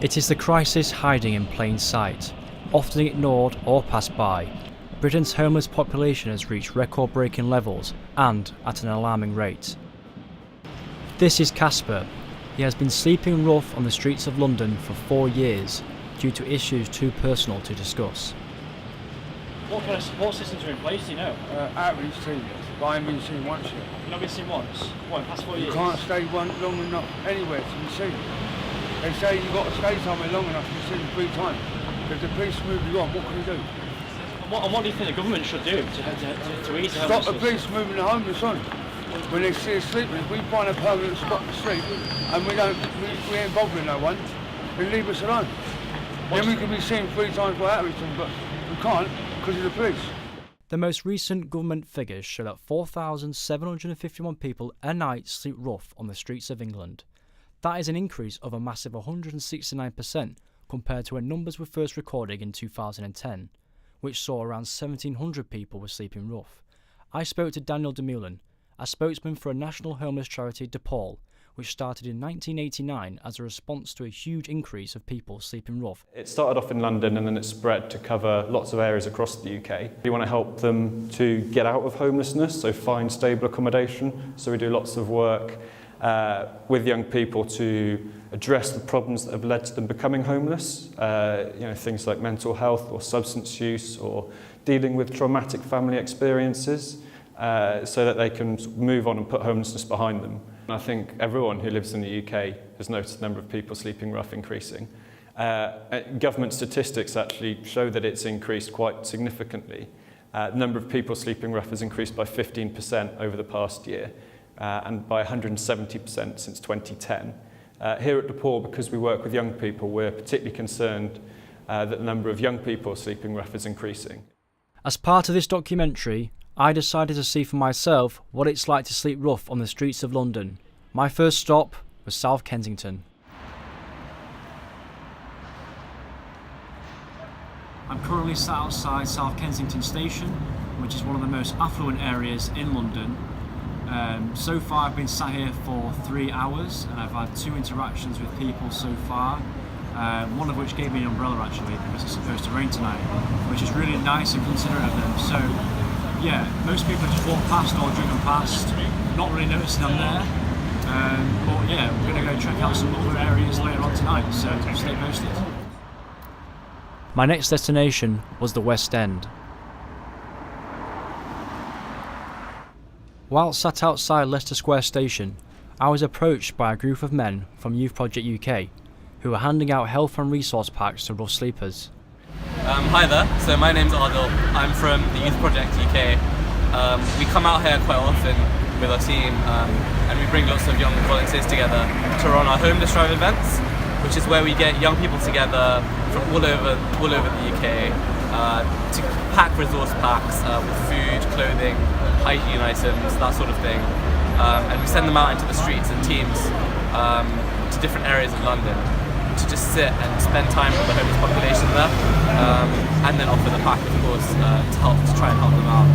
It is the crisis hiding in plain sight, often ignored or passed by. Britain's homeless population has reached record-breaking levels and at an alarming rate. This is Casper. He has been sleeping rough on the streets of London for 4 years due to issues too personal to discuss. What kind of support systems are in place, do you know? Outreach team, but I haven't been seen once yet. You've not been seen once? What, in the past 4 years? You can't stay long enough anywhere to be seen. They say you've got to stay somewhere long enough to be seen 3 times. If the police move you on, what can you do? And what do you think the government should do to ease the Stop homelessness? the police moving the homeless on. When they see us sleeping, if we find a permanent spot to sleep and we ain't bothering no one, then leave us alone. Then we can be seen 3 times by outreach team, but we can't because of the police. The most recent government figures show that 4,751 people a night sleep rough on the streets of England. That is an increase of a massive 169% compared to when numbers were first recorded in 2010, which saw around 1,700 people were sleeping rough. I spoke to Daniel Demulin, a spokesman for a national homeless charity, DePaul, which started in 1989 as a response to a huge increase of people sleeping rough. It started off in London and then it spread to cover lots of areas across the UK. We want to help them to get out of homelessness, so find stable accommodation. So we do lots of work with young people to address the problems that have led to them becoming homeless, things like mental health or substance use or dealing with traumatic family experiences, so that they can move on and put homelessness behind them. And I think everyone who lives in the UK has noticed the number of people sleeping rough increasing. Government statistics actually show that it's increased quite significantly. The number of people sleeping rough has increased by 15% over the past year, and by 170% since 2010. Here at DePaul, because we work with young people, we're particularly concerned that the number of young people sleeping rough is increasing. As part of this documentary, I decided to see for myself what it's like to sleep rough on the streets of London. My first stop was South Kensington. I'm currently sat outside South Kensington Station, which is one of the most affluent areas in London. So far I've been sat here for 3 hours and I've had 2 interactions with people so far, one of which gave me an umbrella actually because it's supposed to rain tonight, which is really nice and considerate of them. So yeah, most people just walk past or driven past, not really noticing I'm there. But yeah, we're going to go check out some other areas later on tonight, so stay posted. My next destination was the West End. While sat outside Leicester Square Station, I was approached by a group of men from Youth Project UK who were handing out health and resource packs to rough sleepers. Hi there, so my name's Ardil, I'm from the Youth Project UK. We come out here quite often with our team and we bring lots of young volunteers together to run our homeless drive events, which is where we get young people together from all over the UK to pack resource packs with food, clothing, hygiene items, that sort of thing. And we send them out into the streets in teams to different areas of London to just sit and spend time with the homeless population there, and then offer the pack, of course, to try and help them out.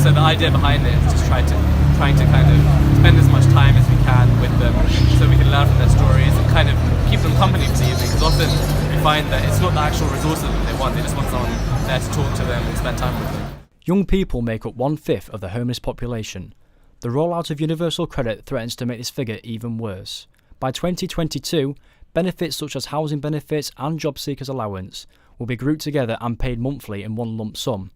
So the idea behind it is just trying to kind of spend as much time as we can with them, so we can learn from their stories and kind of keep them company for the evening. Because often we find that it's not the actual resources that they want; they just want someone there to talk to them and spend time with them. Young people make up 1/5 of the homeless population. The rollout of universal credit threatens to make this figure even worse. By 2022, benefits such as housing benefits and job seekers allowance will be grouped together and paid monthly in one lump sum.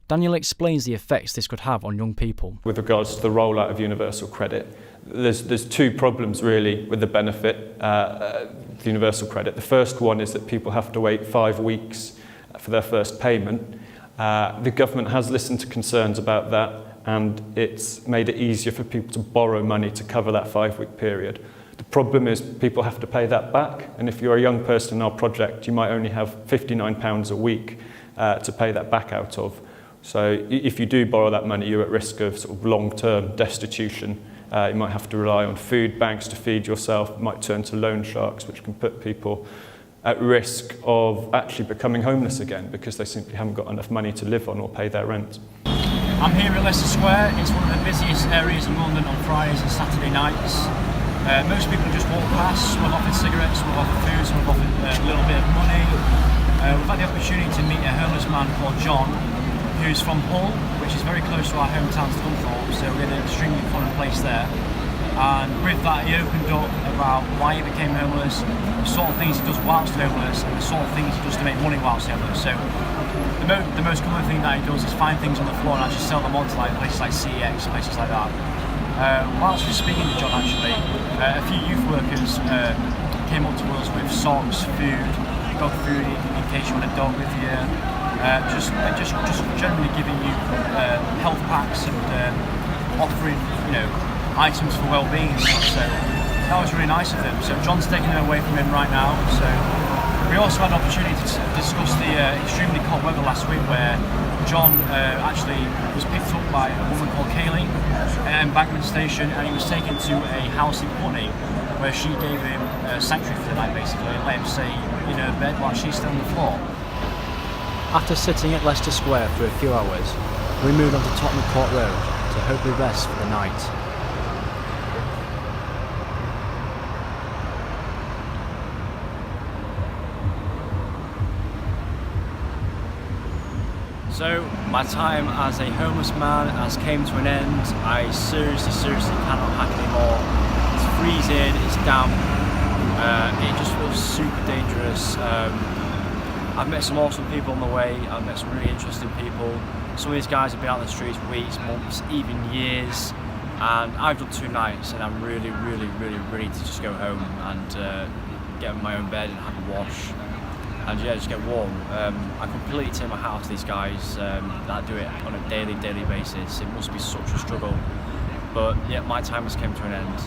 Daniel explains the effects this could have on young people. With regards to the rollout of universal credit, there's 2 problems really with the benefit, the universal credit. The first one is that people have to wait 5 weeks for their first payment. The government has listened to concerns about that, and it's made it easier for people to borrow money to cover that 5-week period. The problem is people have to pay that back, and if you're a young person in our project, you might only have £59 a week to pay that back out of. So if you do borrow that money, you're at risk of sort of long-term destitution. You might have to rely on food banks to feed yourself. You might turn to loan sharks, which can put people at risk of actually becoming homeless again because they simply haven't got enough money to live on or pay their rent. I'm here at Leicester Square. It's one of the busiest areas in London on Fridays and Saturday nights. Most people just walk past, some have offered cigarettes, some have offered food, some have offered little bit of money. We've had the opportunity to meet a homeless man called John, who's from Hull, which is very close to our hometown Scunthorpe, so we're in an extremely common place there. And with that, he opened up about why he became homeless, the sort of things he does whilst homeless, and the sort of things he does to make money whilst homeless. So the most common thing that he does is find things on the floor and actually sell them on to like places like CX, places like that. Whilst we were speaking to John, actually, a few youth workers came up to us with socks, food, dog food in case you want a dog with you. Just generally giving you health packs and offering, items for well-being and stuff. So that was really nice of them. So John's taking it away from him right now. So we also had an opportunity to discuss the extremely cold weather last week, where John actually was picked up by a woman called Kaylee at Embankment Station, and he was taken to a house in Putney, where she gave him sanctuary for the night, basically, and let him stay in her bed while she's still on the floor. After sitting at Leicester Square for a few hours, we moved on to Tottenham Court Road to hopefully rest for the night. So my time as a homeless man has came to an end. I seriously cannot hack anymore. It's freezing, it's damp, it just feels super dangerous. I've met some awesome people on the way, I've met some really interesting people. Some of these guys have been out on the streets weeks, months, even years, and I've done 2 nights, and I'm really ready to just go home and get in my own bed and have a wash. And yeah, just get warm. I completely take my hat off to these guys that do it on a daily basis. It must be such a struggle. But yeah, my time has come to an end.